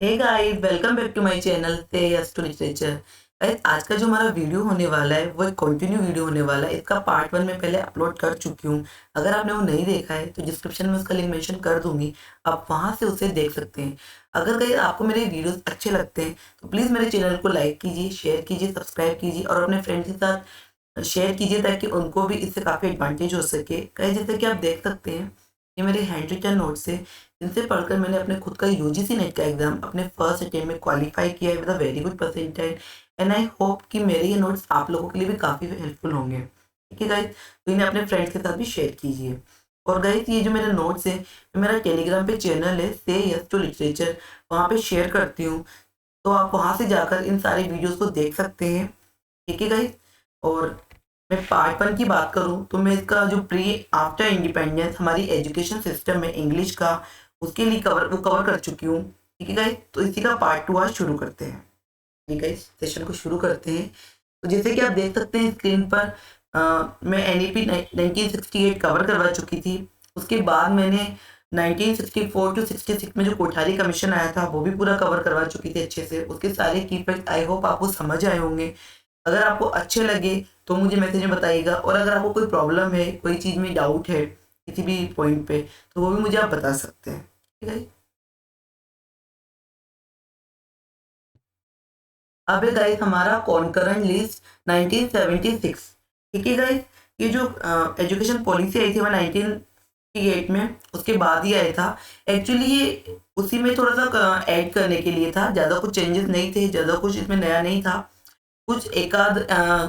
Hey guys, welcome back to my channel say yes to literature. Guys, आज का जो हमारा वीडियो होने वाला है वो एक कंटिन्यू वीडियो होने वाला है। इसका पार्ट 1 मैं पहले अपलोड कर चुकी हूँ। अगर आपने वो नहीं देखा है तो डिस्क्रिप्शन में उसका लिंक मेंशन कर दूंगी, आप वहां से उसे देख सकते हैं। अगर गाइस आपको मेरे वीडियोस अच्छे लगते हैं तो प्लीज़ मेरे चैनल को लाइक कीजिए, शेयर कीजिए, सब्सक्राइब कीजिए और अपने फ्रेंड्स के साथ शेयर कीजिए ताकि उनको भी इससे काफ़ी एडवांटेज हो सके। गाइस, जैसे कि आप देख सकते हैं, ये मेरे हैंड रिटन नोट्स है जिनसे पढ़कर मैंने अपने खुद का यूजीसी नेट का एग्जाम अपने फर्स्ट अटेम्प्ट में क्वालिफाई किया है with a very good percentile. And I hope कि मेरे ये नोट्स आप लोगों के लिए भी काफ़ी हेल्पफुल होंगे। ठीक है गाइस, तो इन्हें अपने फ्रेंड्स के साथ भी शेयर कीजिए। और गाइस, ये जो मेरे नोट्स है मेरा टेलीग्राम पे चैनल है से यस टू लिटरेचर, वहाँ पे शेयर करती हूँ, तो आप वहाँ से जाकर इन सारे वीडियोस को देख सकते हैं। ठीक है गाइस, और मैं पार्ट 1 की बात करूँ तो मैं इसका जो प्री आफ्टर इंडिपेंडेंस हमारी एजुकेशन सिस्टम है इंग्लिश का, उसके लिए कवर कर चुकी हूँ। ठीक है गाइस, तो इसी का पार्ट 2 आज शुरू करते हैं। ठीक है, इस सेशन को शुरू करते हैं। तो जैसे कि आप देख सकते हैं स्क्रीन पर, मैं एनईपी 1968 कवर करवा चुकी थी। उसके बाद मैंने 1964 टू 66 में जो कोठारी कमीशन आया था वो भी पूरा कवर करवा चुकी थी अच्छे से। उसके सारे की फैक्ट आई होप आपको समझ आए होंगे। अगर आपको अच्छे लगे तो मुझे मैसेज में बताइएगा, और अगर आपको कोई प्रॉब्लम है, कोई चीज़ में डाउट है किसी भी पॉइंट पे, तो वो भी मुझे आप बता सकते हैं। ठीक है। अब है गाइस हमारा कॉन्करेंट लिस्ट 1976। ठीक है गाइस, ये जो एजुकेशन पॉलिसी आई थी वो 1968 में, उसके बाद ही आया था। एक्चुअली ये उसी में थोड़ा सा ऐड करने के लिए था, ज़्यादा कुछ चेंजेस नहीं थे, ज़्यादा कुछ इसमें नया नहीं था। कुछ एकाध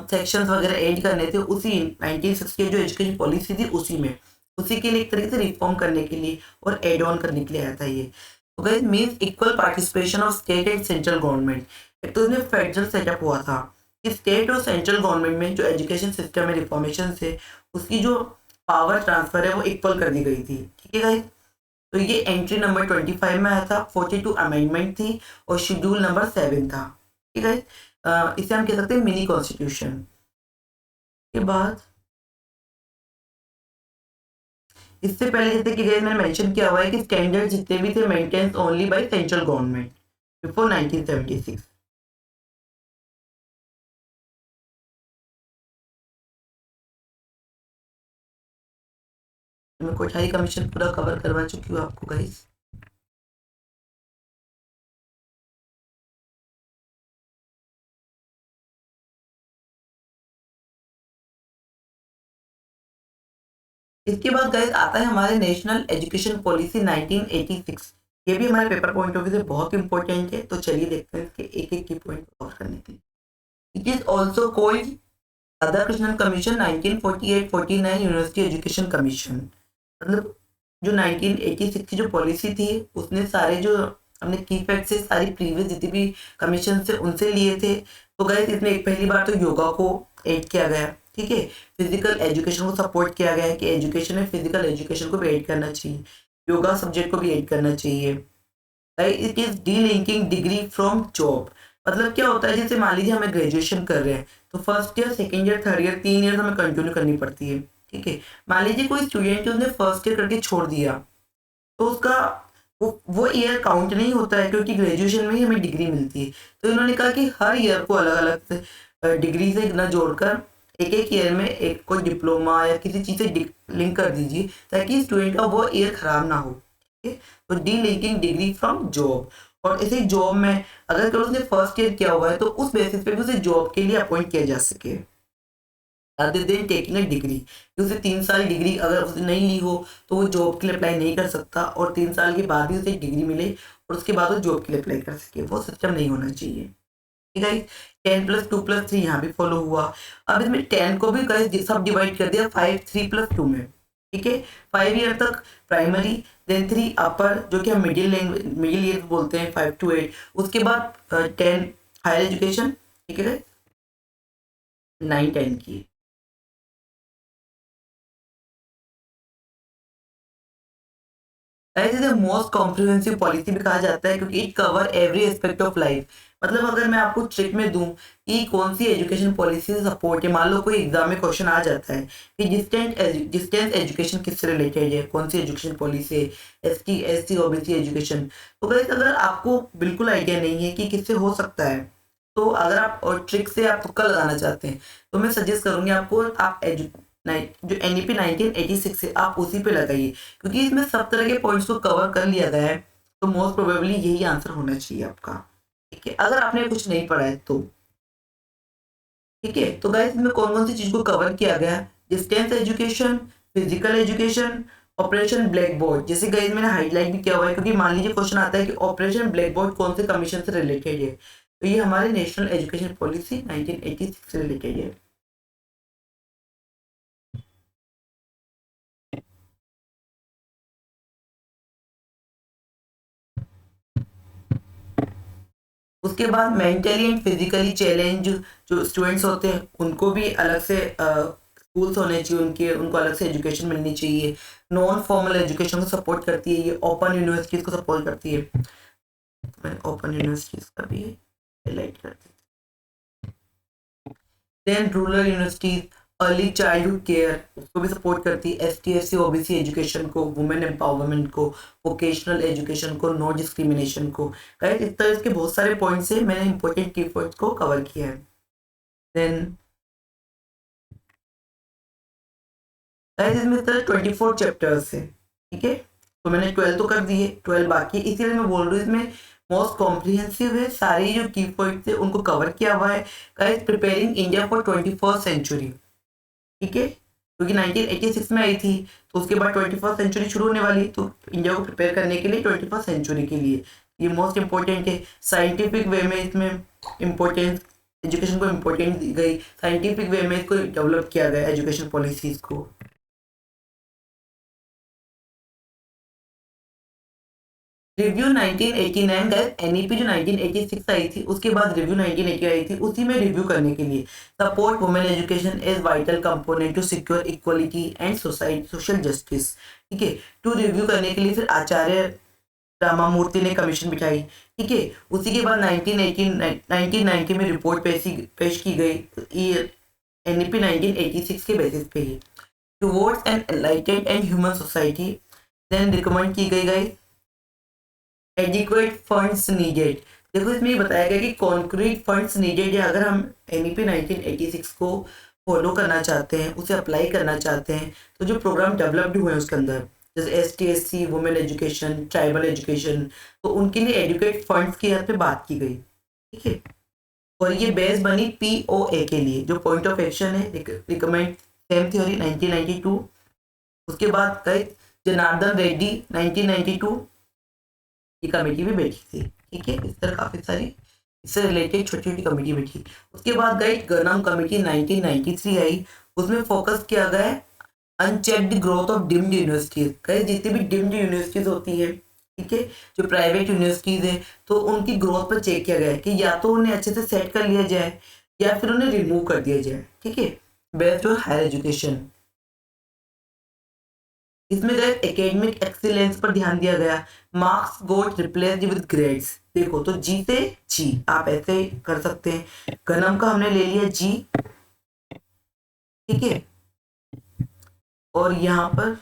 सेक्शंस वगैरह ऐड करने थे उसी 1960 जो एजुकेशन पॉलिसी थी उसी में, उसी के लिए एक तरीके से रिफॉर्म करने के लिए और एड ऑन करने के लिए आया था ये। तो guys, means equal participation of state and central government. एक तो इसमें फेडरल सेटअप हुआ था कि स्टेट और सेंट्रल गवर्नमेंट में जो एजुकेशन सिस्टम में रिफॉर्मेशन से उसकी जो पावर ट्रांसफर है वो इक्वल कर दी गई थी। ठीक है गाइस, तो ये एंट्री नंबर 25 में आया था, 42 अमेंडमेंट थी और शेड्यूल नंबर 7 था। ठीक है, इसे हम कह सकते हैं मिनी कॉन्स्टिट्यूशन। के बाद इससे पहले जैसे कि मैंने मेंशन किया हुआ है कि स्टैंडर्ड जितने भी थे maintains only by central government before 1976। मैं कोठारी कमीशन पूरा कवर करवा चुकी हूँ आपको गाइस। इसके बाद गाइस आता है हमारे नेशनल एजुकेशन पॉलिसी 1986। ये भी हमारे पेपर पॉइंट ऑफ व्यू से बहुत इंपॉर्टेंट है, तो चलिए देखते हैं इसके एक एक की पॉइंट कवर करने के लिए। It is also called Radha Krishnan commission 1948-49 university education commission. मतलब जो 1986 की जो पॉलिसी थी उसने सारे जो हमने की फैक्ट से सारी प्रीवियस जितनी भी कमीशन से उनसे लिए थे। तो गाइस, इसमें एक पहली बार तो योगा को ऐड किया गया। ठीक है, फिजिकल एजुकेशन को सपोर्ट किया गया है कि एजुकेशन में फिजिकल एजुकेशन को भी ऐड करना चाहिए, योगा सब्जेक्ट को भी ऐड करना चाहिए। It is D linking degree from job. मतलब क्या होता है, जैसे मान लीजिए हमें ग्रेजुएशन कर रहे हैं तो first year, second year, third year, 3 year हमें कंटिन्यू करनी पड़ती है। ठीक है, मान लीजिए कोई स्टूडेंट उसने फर्स्ट ईयर करके छोड़ दिया तो उसका वो ईयर काउंट नहीं होता है, क्योंकि ग्रेजुएशन में ही हमें डिग्री मिलती है। तो इन्होंने कहा कि हर ईयर को अलग अलग डिग्री से न जोड़कर एक एक ईयर में एक कोई डिप्लोमा या किसी चीज़ से लिंक कर दीजिए ताकि स्टूडेंट का वो ईयर खराब ना हो। ठीक है, तो D linking degree from job. और इसे जॉब में अगर कल उसने फर्स्ट ईयर किया हुआ है तो उस बेसिस पे भी उसे जॉब के लिए अपॉइंट किया जा सके, other than taking a degree. उसे 3 साल डिग्री अगर उसने नहीं ली हो तो वो जॉब के लिए अप्लाई नहीं कर सकता, और 3 साल के बाद ही उसे डिग्री मिले और उसके बाद वो जॉब के लिए अप्लाई कर सके, वो सिस्टम नहीं होना चाहिए। ठीक है, 10+2+3 यहाँ भी फॉलो हुआ। अब इसमें 10 को भी गाइस सब डिवाइड कर दिया 5 3+2 में। ठीक है, 5 ईयर तक प्राइमरी, देन 3 अपर जो कि हम मिडिल ईयर बोलते हैं, 5 to 8। उसके बाद 10 हायर एजुकेशन। ठीक है, 9 10 की। Is the most comprehensive policy भी कहा जाता है क्योंकि it cover every aspect of life. मतलब अगर मैं आपको ट्रिक में दूं कि कौन सी एजुकेशन पॉलिसी से सपोर्ट है, मान लो कोई एग्जाम में क्वेश्चन आ जाता है कि डिस्टेंस एजुकेशन किससे रिलेटेड है, कौन सी एजुकेशन पॉलिसी है, ST OBC एजुकेशन। तो गाइस अगर आपको बिल्कुल आइडिया नहीं है कि किससे हो सकता है, तो अगर आप और ट्रिक से आप तुक्का लगाना चाहते हैं, तो मैं सजेस्ट करूंगी आपको आप जो NEP 1986 है आप उसी पे लगाइए, क्योंकि इसमें सब तरह के पॉइंट्स को कवर कर लिया गया है। तो मोस्ट प्रोबेबली यही आंसर होना चाहिए आपका। ठीक है, अगर आपने कुछ नहीं पढ़ा है तो। ठीक है, तो गाइस इसमें कौन कौन सी चीज को कवर किया गया है? Distance education, physical education, operation black board. जैसे गाइस मैंने हाईलाइट भी किया हुआ है, क्योंकि मान लीजिए क्वेश्चन आता है कि ऑपरेशन ब्लैक बोर्ड कौन से कमीशन से रिलेटेड है, तो ये हमारे नेशनल एजुकेशन पॉलिसी 1986 से रिलेटेड है। उसके बाद मेंटली एंड फिजिकली चैलेंज जो स्टूडेंट्स होते हैं उनको भी अलग से स्कूल्स होने चाहिए, उनको अलग से एजुकेशन मिलनी चाहिए। नॉन फॉर्मल एजुकेशन को सपोर्ट करती है, ये ओपन यूनिवर्सिटीज को सपोर्ट करती है। मैं ओपन यूनिवर्सिटीज का भी हाईलाइट करती हूँ। Then rural universities, early childhood care उसको भी सपोर्ट करती है, ST SC OBC एजुकेशन को, वुमेन एम्पावरमेंट को, वोकेशनल एजुकेशन को, नो डिस्क्रिमिनेशन को। गाइस इस तरह के बहुत सारे पॉइंट्स हैं, मैंने इंपॉर्टेंट की पॉइंट्स को कवर किया है। देन गाइस इसमें इस तरह 24 चैप्टर्स है। ठीक है, तो मैंने 12 तो कर दिए, 12 बाकी, इसीलिए मैं बोल रही हूँ इसमें मोस्ट कॉम्प्रिहेंसिव है, सारे जो की पॉइंट्स थे उनको कवर किया हुआ है। Guys preparing India for 21st century. ठीक है, क्योंकि 1986 में आई थी, तो उसके बाद 21st सेंचुरी शुरू होने वाली, तो इंडिया को प्रिपेयर करने के लिए 21st सेंचुरी के लिए ये मोस्ट इंपॉर्टेंट है। साइंटिफिक वे में इसमें इम्पोर्टेंस, एजुकेशन को इम्पोर्टेंस दी गई, साइंटिफिक वे में इसको डेवलप किया गया एजुकेशन पॉलिसीज को। रिव्यू 1989 गाइस, NEP जो 1986 आई थी उसके बाद रिव्यू 1980 आई थी, उसी में रिव्यू करने के लिए support women education is vital component to secure equality and social justice. ठीक है, टू रिव्यू करने के लिए फिर आचार्य रामामूर्ति ने कमीशन बिठाई। ठीक है, उसी के बाद 1990 में रिपोर्ट पेश की गई NEP 1986 के बेसिस पे ही। Towards an enlightened and human society then recommend की गई एडिक्वेट फंड्स नीडेड। देखो इसमें ये बताया गया कि कॉन्क्रीट फंड्स नीडेड है, अगर हम NEP 1986 को फॉलो करना चाहते हैं, उसे अप्लाई करना चाहते हैं, तो जो प्रोग्राम डेवलप्ड हुए हैं उसके अंदर जैसे ST SC women education, tribal education, तो उनके लिए एडुकेट फंड्स की यहाँ पे बात की गई। ठीक है, और ये बेस बनी POA के लिए, जो पॉइंट ऑफ एक्शन है रिकमेंड सेम थ्योरी 1992। उसके बाद कई जनार्दन रेड्डी 1992 की कमेटी भी बैठी थी। ठीक है, इस तरह काफी सारी इससे रिलेटेड छोटी छोटी कमेटी बैठी। उसके बाद गई गरनाम कमेटी 1993 आई, उसमें फोकस किया गया unchecked growth of deemed universities. कई जितनी भी डिम्ड यूनिवर्सिटीज होती है, ठीक है, जो प्राइवेट यूनिवर्सिटीज है, तो उनकी ग्रोथ पर चेक किया गया है कि या तो उन्हें अच्छे से सेट कर लिया जाए या फिर उन्हें रिमूव कर दिया जाए। ठीक है, बेस्ड ऑन हायर एजुकेशन। इसमें गए एकेडमिक एक्सीलेंस पर ध्यान दिया गया, marks got replaced with grades. देखो तो जी से जी आप ऐसे कर सकते हैं, गनम का हमने ले लिया जी। ठीक है, और यहाँ पर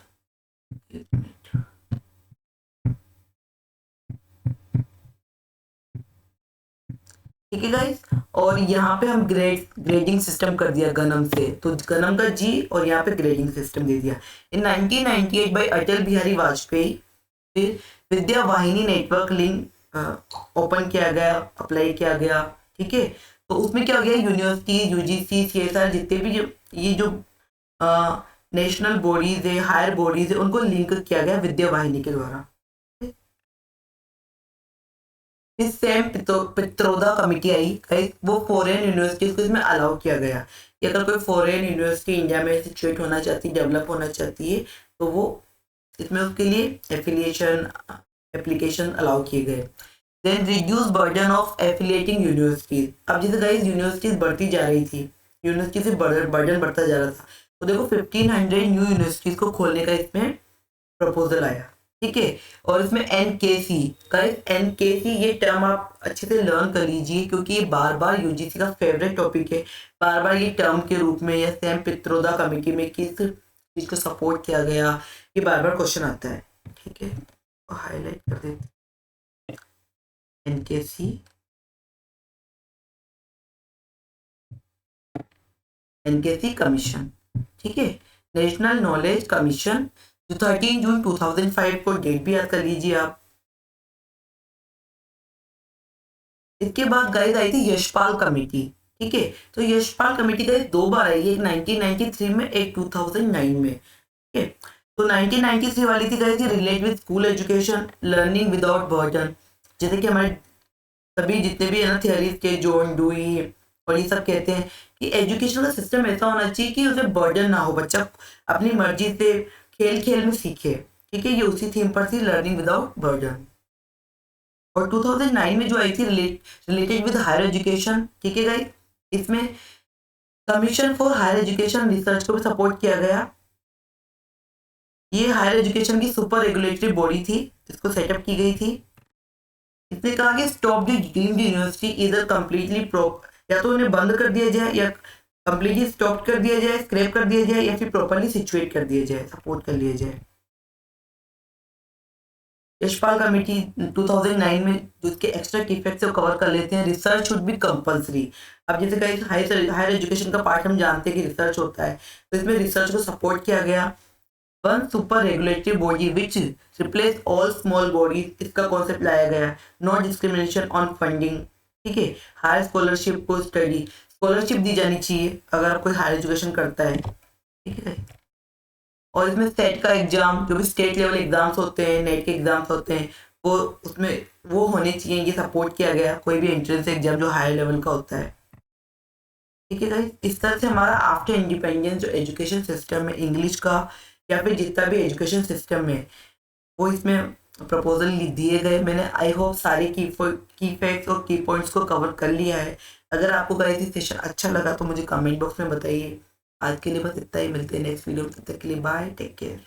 ठीक है गाइस, और यहाँ पे हम ग्रेडिंग सिस्टम कर दिया गनम से, तो गनम का जी और यहाँ पे ग्रेडिंग सिस्टम दे दिया। इन 1998 बाय अटल बिहारी वाजपेयी फिर विद्या वाहिनी नेटवर्क लिंक ओपन किया गया, अप्लाई किया गया। ठीक है, तो उसमें क्या हो गया, यूनिवर्सिटी UGC CSR जितने भी ये जो नेशनल बॉडीज है, हायर बॉडीज है, उनको लिंक किया गया विद्या वाहिनी के द्वारा। इस सेम पित्रोदा कमेटी आई, वो फॉरेन यूनिवर्सिटीज को इसमें अलाउ किया गया कि अगर कोई फॉरेन यूनिवर्सिटी इंडिया में सिचुएट होना चाहती है, डेवलप होना चाहती है, तो वो इसमें उसके लिए एफिलिएशन एप्लीकेशन अलाउ किए गए। Then reduce burden of affiliating universities. अब जैसे गाइस यूनिवर्सिटीज बढ़ती जा रही थी, यूनिवर्सिटी से बर्डन बढ़ता जा रहा था, तो देखो 1500 न्यू यूनिवर्सिटीज को खोलने का इसमें प्रपोजल आया। ठीक है। और इसमें NKC, गाइस NKC ये टर्म आप अच्छे से लर्न कर लीजिए क्योंकि ये बार बार यूजीसी का फेवरेट टॉपिक है। बार बार ये टर्म के रूप में या सैम पित्रोदा कमेटी में किस चीज को सपोर्ट किया गया, ये बार बार क्वेश्चन आता है। ठीक है, तो हाईलाइट कर देते NKC, NKC कमीशन, ठीक है, नेशनल नॉलेज कमीशन, जो 13 जून 2005 को डेट भी याद कर लीजिए आप। इसके बाद गाइस आई थी यशपाल कमेटी, ठीक है। तो यशपाल कमेटी गाइस दो बार आई है, एक 1993 में, एक 2009 में, ठीक है। तो 1993 वाली थी guys, relate with school education learning without burden. जैसे कि हमारे सभी जितने भी है ना थियरीज के जॉन डुई और ये सब कहते हैं कि एजुकेशन का सिस्टम ऐसा होना चाहिए कि उसे बर्डन ना हो, बच्चा अपनी मर्जी से खेल खेल में सीखे, ठीक है। ये उसी थीम पर थी, लर्निंग विदाउट बर्डन। और 2009 में जो आई थी रिलेटेड विद हायर एजुकेशन, ठीक है गाइस, इसमें commission for higher education research को भी सपोर्ट किया गया। ये हायर एजुकेशन की सुपर रेगुलेटरी बॉडी थी जिसको सेटअप की गई थी। इसने कहा कि स्टॉप द डीम्ड यूनिवर्सिटी इधर कंप्लीटली या तो उन्हें बंद कर दिया जाए या कंप्लीटली स्टॉप कर दिया जाए, स्क्रैप कर दिया जाए, या फिर प्रॉपर्ली सिचुएट कर दिया जाए, सपोर्ट कर लिया जाए। यशपाल कमेटी 2009 में जो इसके एक्स्ट्रा इफेक्ट्स कवर कर लेते हैं। Research should be compulsory. अब जैसे कहीं हायर एजुकेशन का पार्ट हम जानते हैं कि रिसर्च होता है, तो इसमें रिसर्च को सपोर्ट किया गया। One super regulatory body which replace all small bodies, इसका कॉन्सेप्ट लाया गया। नो डिस्क्रिमिनेशन ऑन फंडिंग, ठीक है। हायर स्कॉलरशिप को स्कॉलरशिप दी जानी चाहिए अगर कोई हायर एजुकेशन करता है, ठीक है। और इसमें स्टेट का एग्जाम, जो भी स्टेट लेवल एग्जाम्स होते हैं, नेट के एग्जाम्स होते हैं, वो उसमें वो होने चाहिए, ये सपोर्ट किया गया। कोई भी एंट्रेंस एग्जाम जो हाई लेवल का होता है, ठीक है गाइस। इस तरह से हमारा आफ्टर इंडिपेंडेंस जो एजुकेशन सिस्टम है इंग्लिश का या फिर जितना भी एजुकेशन सिस्टम है वो इसमें प्रपोजल दिए गए। मैंने आई होप सारे की फैक्ट्स और की पॉइंट्स को कवर कर लिया है। अगर आपको गाइस ये सेशन अच्छा लगा तो मुझे कमेंट बॉक्स में बताइए। आज के लिए बस इतना ही, मिलते हैं नेक्स्ट वीडियो में, तब तक के लिए बाय, टेक केयर।